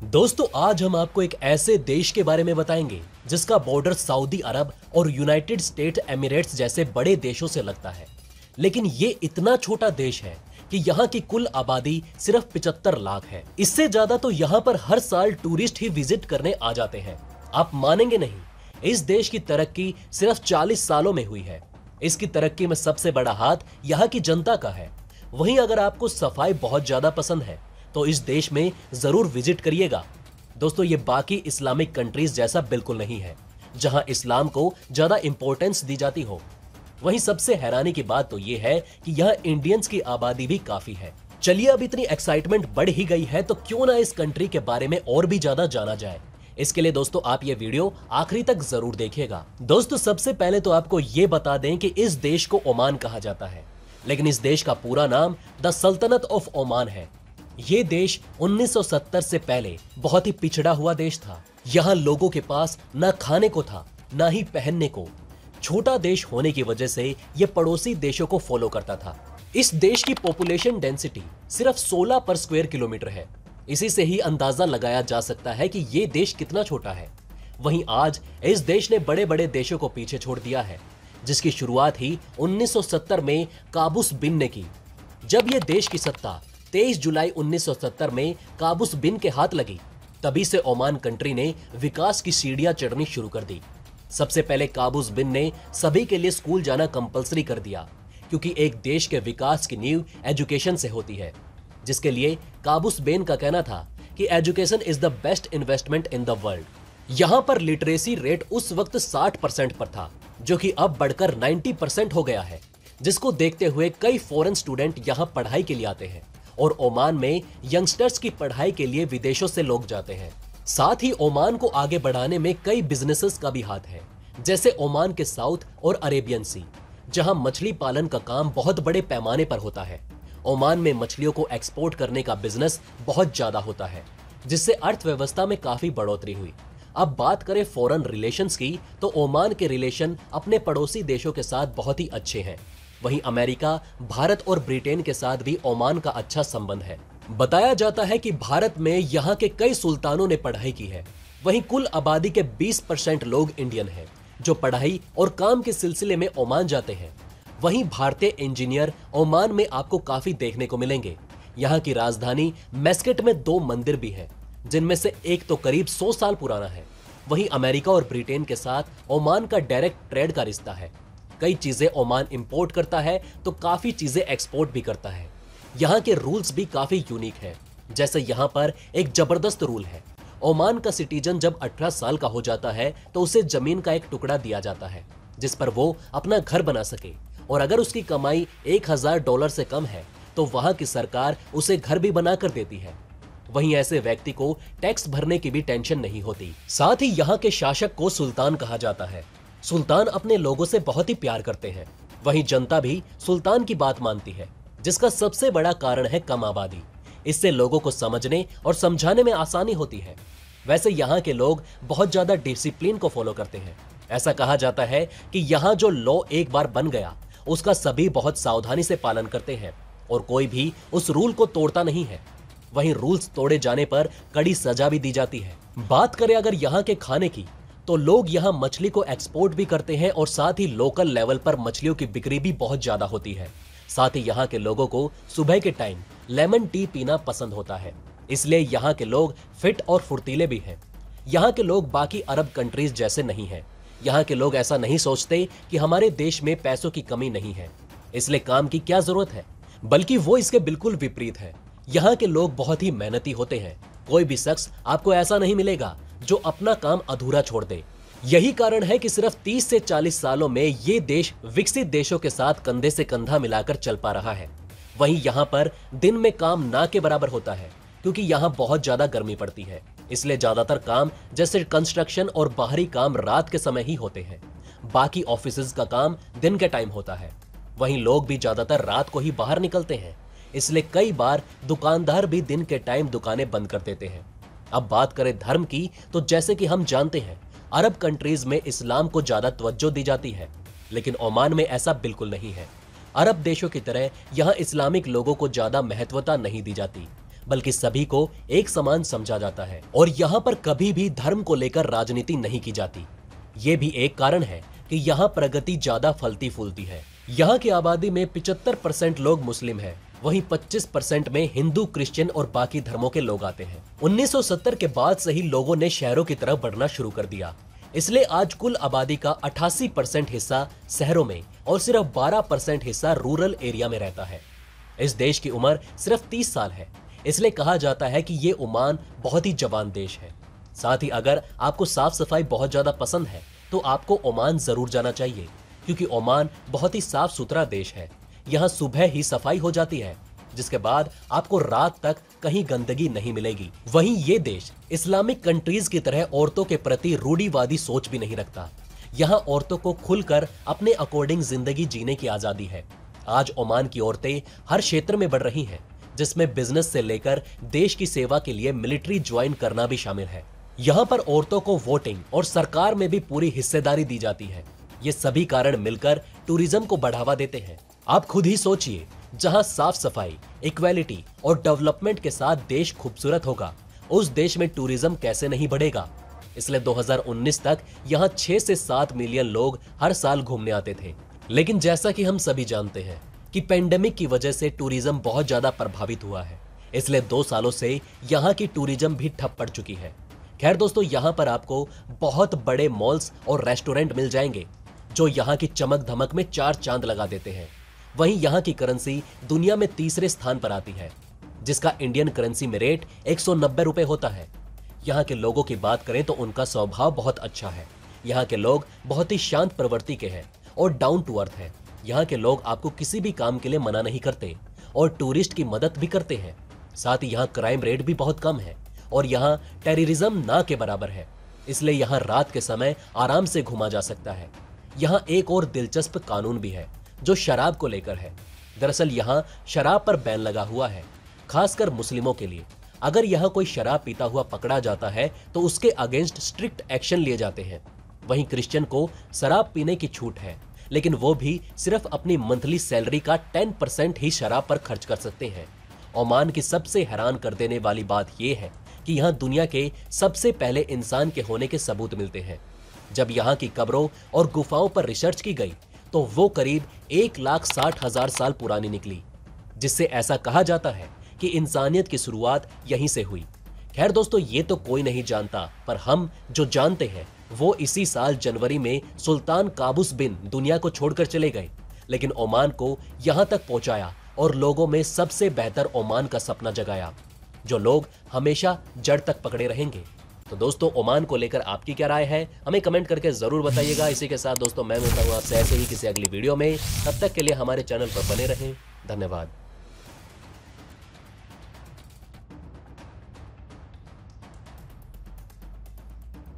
दोस्तों, आज हम आपको एक ऐसे देश के बारे में बताएंगे जिसका बॉर्डर सऊदी अरब और यूनाइटेड स्टेट एमिरेट्स जैसे बड़े देशों से लगता है। लेकिन ये इतना छोटा देश है कि यहाँ की कुल आबादी सिर्फ 75 लाख है। इससे ज्यादा तो यहाँ पर हर साल टूरिस्ट ही विजिट करने आ जाते हैं। आप मानेंगे नहीं, इस देश की तरक्की सिर्फ 40 सालों में हुई है। इसकी तरक्की में सबसे बड़ा हाथ यहाँ की जनता का है। वहीं अगर आपको सफाई बहुत ज्यादा पसंद है तो इस देश में जरूर विजिट करिएगा। दोस्तों, ये बाकी इस्लामिक कंट्रीज जैसा बिल्कुल नहीं है जहां इस्लाम को ज्यादा इंपॉर्टेंस दी जाती हो। वहीं सबसे हैरानी की बात तो ये है कि यहाँ इंडियंस की आबादी भी काफी है। चलिए, अब इतनी एक्साइटमेंट बढ़ ही गई है तो क्यों ना इस कंट्री के बारे में और भी ज्यादा जाना जाए। इसके लिए दोस्तों आप ये वीडियो आखिरी तक जरूर देखिएगा। दोस्तों, सबसे पहले तो आपको ये बता दें कि इस देश को ओमान कहा जाता है, लेकिन इस देश का पूरा नाम द सल्तनत ऑफ ओमान है। ये देश 1970 से पहले बहुत ही पिछड़ा हुआ देश था। यहाँ लोगों के पास ना खाने को था ना ही पहनने को। छोटा देश होने की वजह से ये पड़ोसी देशों को फॉलो करता था। इस देश की पॉपुलेशन डेंसिटी सिर्फ 16 पर स्क्वायर किलोमीटर है। इसी से ही अंदाजा लगाया जा सकता है कि ये देश कितना छोटा है। वहीं आज इस देश ने बड़े बड़े देशों को पीछे छोड़ दिया है, जिसकी शुरुआत ही 1970 में काबूस बिन ने की। जब यह देश की सत्ता 23 जुलाई 1970 में काबूस बिन के हाथ लगी, तभी से ओमान कंट्री ने विकास की सीढ़ियां चढ़नी शुरू कर दी। सबसे पहले काबूस बिन ने सभी के लिए स्कूल जाना कंपलसरी कर दिया, क्योंकि एक देश के विकास की नींव एजुकेशन से होती है। जिसके लिए काबूस बिन का कहना था कि education is the best investment in the world. यहां पर लिटरेसी रेट उस वक्त 60% पर था, जो कि अब बढ़कर 90% हो गया है। जिसको देखते हुए कई फॉरेन स्टूडेंट यहां पढ़ाई के लिए आते हैं और ओमान में यंगस्टर्स की पढ़ाई के लिए विदेशों से लोग जाते हैं। साथ ही ओमान को आगे बढ़ाने में कई बिजनेसेस का भी हाथ है, जैसे ओमान के साउथ और अरेबियन सी, जहां मछली पालन का काम बहुत बड़े पैमाने पर होता है। ओमान में मछलियों को एक्सपोर्ट करने का बिजनेस बहुत ज्यादा होता है, जिससे अर्थव्यवस्था में काफी बढ़ोतरी हुई। अब बात करें फॉरेन रिलेशंस की, तो ओमान के रिलेशन अपने पड़ोसी देशों के साथ बहुत ही अच्छे हैं। वहीं अमेरिका, भारत और ब्रिटेन के साथ भी ओमान का अच्छा संबंध है। बताया जाता है कि भारत में यहाँ के कई सुल्तानों ने पढ़ाई की है। वहीं कुल आबादी के 20% लोग इंडियन हैं, जो पढ़ाई और काम के सिलसिले में ओमान जाते हैं। वहीं भारतीय इंजीनियर ओमान में आपको काफी देखने को मिलेंगे। यहाँ की राजधानी मैस्कट में 2 मंदिर भी हैं, जिनमें से एक तो करीब 100 साल पुराना है। वहीं अमेरिका और ब्रिटेन के साथ ओमान का डायरेक्ट ट्रेड का रिश्ता है। कई चीजें ओमान इंपोर्ट करता है तो काफी चीजें एक्सपोर्ट भी करता है। यहाँ के रूल्स भी काफी यूनिक है। जैसे यहाँ पर एक जबरदस्त रूल है, ओमान का सिटीजन जब 18 साल का हो जाता है तो उसे जमीन का एक टुकड़ा दिया जाता है, जिस पर वो अपना घर बना सके। और अगर उसकी कमाई $1000 से कम है तो वहां की सरकार उसे घर भी बना कर देती है। वहीं ऐसे व्यक्ति को टैक्स भरने की भी टेंशन नहीं होती। साथ ही यहाँ के शासक को सुल्तान कहा जाता है। सुल्तान अपने लोगों से बहुत ही प्यार करते हैं। वहीं जनता भी सुल्तान की बात मानती है, जिसका सबसे बड़ा कारण है कम आबादी। इससे लोगों को समझने और समझाने में आसानी होती है। वैसे यहाँ के लोग बहुत ज्यादा डिसिप्लिन को फॉलो करते हैं। ऐसा कहा जाता है कि यहाँ जो लॉ एक बार बन गया, उसका सभी बहुत सावधानी से पालन करते हैं और कोई भी उस रूल को तोड़ता नहीं है। वहीं रूल्स तोड़े जाने पर कड़ी सजा भी दी जाती है। बात करें अगर यहाँ के खाने की, तो लोग यहाँ मछली को एक्सपोर्ट भी करते हैं और साथ ही लोकल लेवल पर मछलियों की बिक्री भी बहुत ज्यादा होती है। साथ ही यहाँ के लोगों को सुबह के टाइम लेमन टी पीना पसंद होता है, इसलिए यहाँ के लोग फिट और फुर्तीले भी हैं। यहाँ के लोग बाकी अरब कंट्रीज जैसे नहीं हैं। यहाँ के लोग ऐसा नहीं सोचते कि हमारे देश में पैसों की कमी नहीं है, इसलिए काम की क्या जरूरत है, बल्कि वो इसके बिल्कुल विपरीत है। यहाँ के लोग बहुत ही मेहनती होते हैं। कोई भी शख्स आपको ऐसा नहीं मिलेगा जो अपना काम अधूरा छोड़ दे। यही कारण है कि सिर्फ 30 से 40 सालों में ये देश विकसित देशों के साथ कंधे से कंधा मिलाकर चल पा रहा है। वहीं यहाँ पर दिन में काम ना के बराबर होता है, क्योंकि यहाँ बहुत ज्यादा गर्मी पड़ती है। इसलिए ज्यादातर काम जैसे कंस्ट्रक्शन और बाहरी काम रात के समय ही होते हैं। बाकी ऑफिसेज का काम दिन के टाइम होता है। वहीं लोग भी ज्यादातर रात को ही बाहर निकलते हैं, इसलिए कई बार दुकानदार भी दिन के टाइम दुकानें बंद कर देते हैं। अब बात करें धर्म की, तो जैसे कि हम जानते हैं अरब कंट्रीज में इस्लाम को ज्यादा तवज्जो दी जाती है, लेकिन ओमान में ऐसा बिल्कुल नहीं है। अरब देशों की तरह यहाँ इस्लामिक लोगों को ज्यादा महत्वता नहीं दी जाती। बल्कि सभी को एक समान समझा जाता है और यहाँ पर कभी भी धर्म को लेकर राजनीति नहीं की जाती। ये भी एक कारण है कि यहाँ प्रगति ज्यादा फलती फूलती है। यहाँ की आबादी में 75% लोग मुस्लिम हैं, वहीं 25% में हिंदू, क्रिश्चियन और बाकी धर्मों के लोग आते हैं। 1970 के बाद से ही लोगों ने शहरों की तरफ बढ़ना शुरू कर दिया, इसलिए आज कुल आबादी का 88% हिस्सा शहरों में और सिर्फ 12% हिस्सा रूरल एरिया में रहता है। इस देश की उम्र सिर्फ 30 साल है, इसलिए कहा जाता है कि ये ओमान बहुत ही जवान देश है। साथ ही अगर आपको साफ सफाई बहुत ज्यादा पसंद है तो आपको ओमान जरूर जाना चाहिए, क्योंकि ओमान बहुत ही साफ सुथरा देश है। यहाँ सुबह ही सफाई हो जाती है, जिसके बाद आपको रात तक कहीं गंदगी नहीं मिलेगी। वहीं ये देश इस्लामिक कंट्रीज की तरह औरतों के प्रति रूढ़िवादी सोच भी नहीं रखता। यहाँ औरतों को खुलकर अपने अकॉर्डिंग जिंदगी जीने की आजादी है। आज ओमान की औरतें हर क्षेत्र में बढ़ रही हैं, जिसमें बिजनेस से लेकर देश की सेवा के लिए मिलिट्री ज्वाइन करना भी शामिल है। यहाँ पर औरतों को वोटिंग और सरकार में भी पूरी हिस्सेदारी दी जाती है। ये सभी कारण मिलकर टूरिज्म को बढ़ावा देते हैं। आप खुद ही सोचिए, जहां साफ सफाई, इक्वालिटी और डेवलपमेंट के साथ देश खूबसूरत होगा, उस देश में टूरिज्म कैसे नहीं बढ़ेगा। इसलिए 2019 तक यहां 6 से 7 मिलियन लोग हर साल घूमने आते थे। लेकिन जैसा कि हम सभी जानते हैं कि पेंडेमिक की वजह से टूरिज्म बहुत ज्यादा प्रभावित हुआ है, इसलिए 2 सालों से यहाँ की टूरिज्म भी ठप पड़ चुकी है। खैर दोस्तों, यहाँ पर आपको बहुत बड़े मॉल्स और रेस्टोरेंट मिल जाएंगे जो यहाँ की चमक धमक में 4 चांद लगा देते हैं। वहीं यहाँ की करेंसी दुनिया में तीसरे स्थान पर आती है, जिसका इंडियन करेंसी में रेट 190 रुपए होता है। यहाँ के लोगों की बात करें तो उनका स्वभाव बहुत अच्छा है। यहाँ के लोग बहुत ही शांत प्रवृत्ति के हैं और डाउन टू अर्थ है। यहाँ के लोग आपको किसी भी काम के लिए मना नहीं करते और टूरिस्ट की मदद भी करते हैं। साथ ही यहाँ क्राइम रेट भी बहुत कम है और यहाँ टेररिज्म ना के बराबर है, इसलिए यहाँ रात के समय आराम से घूमा जा सकता है। यहाँ एक और दिलचस्प कानून भी है जो शराब को लेकर है। दरअसल यहाँ शराब पर बैन लगा हुआ है, खासकर मुस्लिमों के लिए। अगर यहाँ कोई शराब पीता हुआ पकड़ा जाता है तो उसके अगेंस्ट स्ट्रिक्ट एक्शन लिए जाते हैं। वहीं क्रिश्चियन को शराब पीने की छूट है, लेकिन वो भी सिर्फ अपनी मंथली सैलरी का 10% ही शराब पर खर्च कर सकते हैं। ओमान की सबसे हैरान कर देने वाली बात यह है कि यहाँ दुनिया के सबसे पहले इंसान के होने के सबूत मिलते हैं। जब यहाँ की कब्रों और गुफाओं पर रिसर्च की गई तो वो करीब 1,60,000 साल पुरानी निकली, जिससे ऐसा कहा जाता है कि इंसानियत की शुरुआत यहीं से हुई। खैर दोस्तों, ये तो कोई नहीं जानता, पर हम जो जानते हैं वो इसी साल जनवरी में सुल्तान काबूस बिन दुनिया को छोड़कर चले गए, लेकिन ओमान को यहां तक पहुंचाया और लोगों में सबसे बेहतर ओमान का सपना जगाया, जो लोग हमेशा जड़ तक पकड़े रहेंगे। तो दोस्तों, ओमान को लेकर आपकी क्या राय है, हमें कमेंट करके जरूर बताइएगा। इसी के साथ दोस्तों, मैं मिलता हूं आपसे ऐसे ही किसी अगली वीडियो में। तब तक के लिए हमारे चैनल पर बने रहें। धन्यवाद।